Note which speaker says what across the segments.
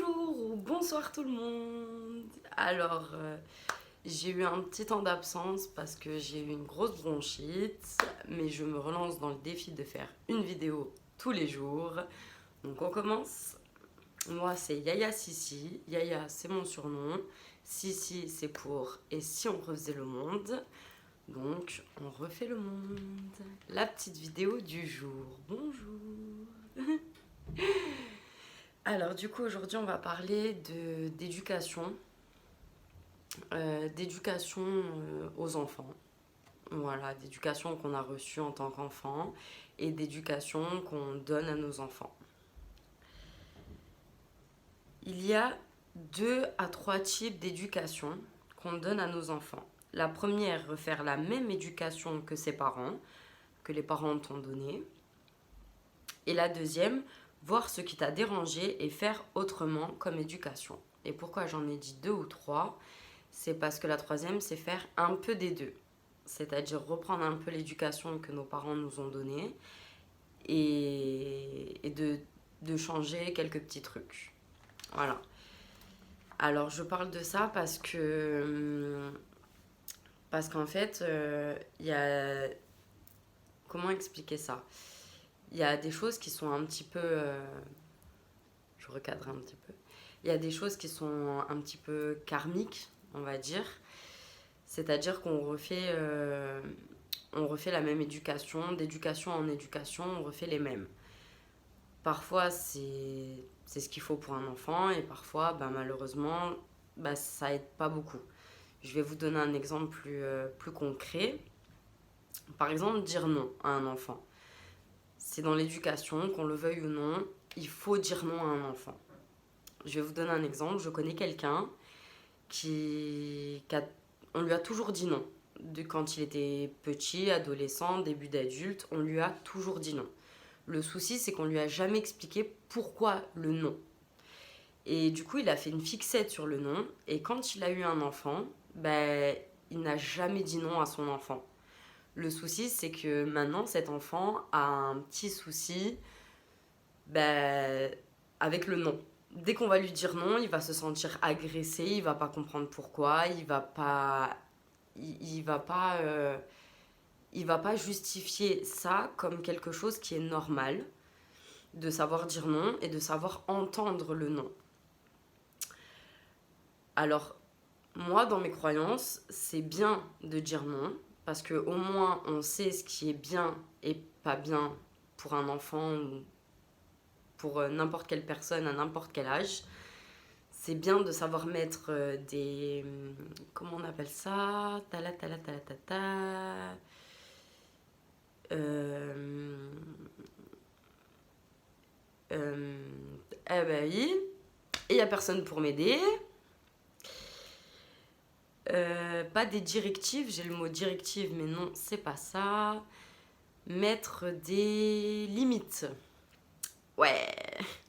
Speaker 1: Bonjour ou bonsoir tout le monde. Alors, j'ai eu un petit temps d'absence parce que j'ai eu une grosse bronchite, mais je me relance dans le défi de faire une vidéo tous les jours. Donc on commence. Moi c'est Yaya Sissi. Yaya c'est mon surnom. Sissi c'est pour et si on refaisait le monde. Donc on refait le monde. La petite vidéo du jour. Bonjour. Alors du coup aujourd'hui on va parler d'éducation, aux enfants. Voilà, d'éducation qu'on a reçue en tant qu'enfant et d'éducation qu'on donne à nos enfants. Il y a 2 à 3 types d'éducation qu'on donne à nos enfants. La première, refaire la même éducation que ses parents, que les parents t'ont donné. Et la deuxième, voir ce qui t'a dérangé et faire autrement comme éducation. Et pourquoi j'en ai dit 2 ou 3 ? C'est parce que la troisième, c'est faire un peu des deux. C'est-à-dire reprendre un peu l'éducation que nos parents nous ont donnée et de changer quelques petits trucs. Voilà. Alors je parle de ça parce qu'en fait, il y a... Comment expliquer ça ? Il y a des choses qui sont un petit peu... je recadre un petit peu. Il y a des choses qui sont un petit peu karmiques, on va dire. C'est-à-dire qu'on on refait la même éducation, d'éducation en éducation, on refait les mêmes. Parfois, c'est ce qu'il faut pour un enfant et parfois, malheureusement, ça aide pas beaucoup. Je vais vous donner un exemple plus concret. Par exemple, dire non à un enfant. C'est dans l'éducation, qu'on le veuille ou non, il faut dire non à un enfant. Je vais vous donner un exemple. Je connais quelqu'un on lui a toujours dit non. Quand il était petit, adolescent, début d'adulte, on lui a toujours dit non. Le souci, c'est qu'on lui a jamais expliqué pourquoi le non. Et du coup, il a fait une fixette sur le non. Et quand il a eu un enfant, il n'a jamais dit non à son enfant. Le souci, c'est que maintenant, cet enfant a un petit souci avec le non. Dès qu'on va lui dire non, il va se sentir agressé, il va pas comprendre pourquoi, il va pas justifier ça comme quelque chose qui est normal, de savoir dire non et de savoir entendre le non. Alors, moi, dans mes croyances, c'est bien de dire non, parce qu'au moins on sait ce qui est bien et pas bien pour un enfant ou pour n'importe quelle personne à n'importe quel âge. C'est bien de savoir mettre des... Comment on appelle ça ? Tala, tala, tala, tata. Eh ben oui. Et il n'y a personne pour m'aider. Pas des directives, j'ai le mot directive, mais non, c'est pas ça. Mettre des limites. Ouais,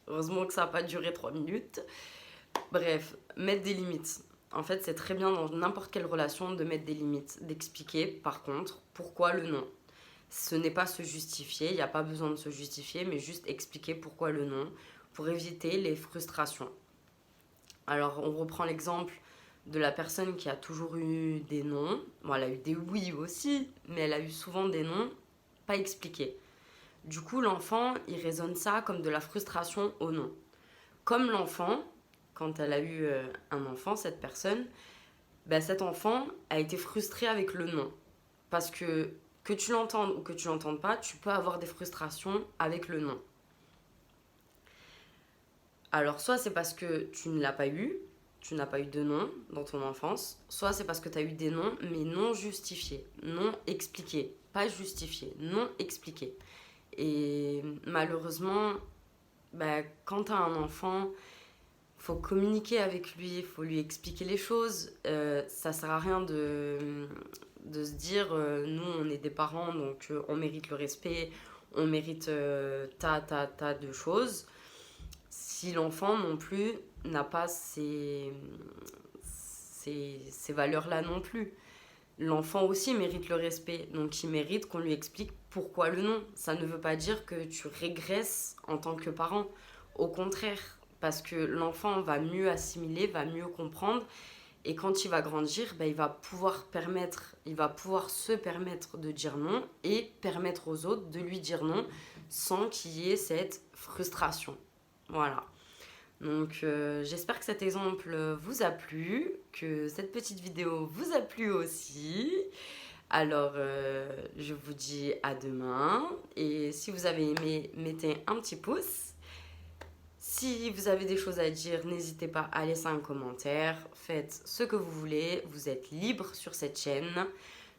Speaker 1: heureusement que ça n'a pas duré 3 minutes. Bref, mettre des limites. En fait, c'est très bien dans n'importe quelle relation de mettre des limites, d'expliquer par contre pourquoi le non. Ce n'est pas se justifier, il n'y a pas besoin de se justifier, mais juste expliquer pourquoi le non, pour éviter les frustrations. Alors, on reprend l'exemple de la personne qui a toujours eu des non. Bon, elle a eu des oui aussi, mais elle a eu souvent des non pas expliqués. Du coup, l'enfant, il raisonne ça comme de la frustration au non. Comme l'enfant, quand elle a eu un enfant, cette personne, cet enfant a été frustré avec le non. Parce que tu l'entendes ou que tu l'entendes pas, tu peux avoir des frustrations avec le non. Alors, soit c'est parce que tu ne l'as pas eu, tu n'as pas eu de non dans ton enfance, soit c'est parce que tu as eu des noms, mais non justifiés, non expliqués, pas justifiés, non expliqués. Et malheureusement, quand tu as un enfant, il faut communiquer avec lui, il faut lui expliquer les choses. Ça sert à rien de se dire nous on est des parents donc on mérite le respect, on mérite tas de choses. Si l'enfant non plus n'a pas ces valeurs-là non plus. L'enfant aussi mérite le respect, donc il mérite qu'on lui explique pourquoi le non. Ça ne veut pas dire que tu régresses en tant que parent. Au contraire, parce que l'enfant va mieux assimiler, va mieux comprendre. Et quand il va grandir, il va pouvoir se permettre de dire non et permettre aux autres de lui dire non sans qu'il y ait cette frustration. Voilà. Donc j'espère que cet exemple vous a plu, que cette petite vidéo vous a plu aussi. Alors je vous dis à demain et si vous avez aimé, mettez un petit pouce. Si vous avez des choses à dire, n'hésitez pas à laisser un commentaire. Faites ce que vous voulez, vous êtes libre sur cette chaîne.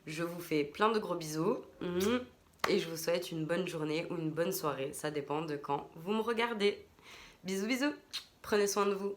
Speaker 1: Je vous fais plein de gros bisous et je vous souhaite une bonne journée ou une bonne soirée. Ça dépend de quand vous me regardez. Bisous bisous, prenez soin de vous.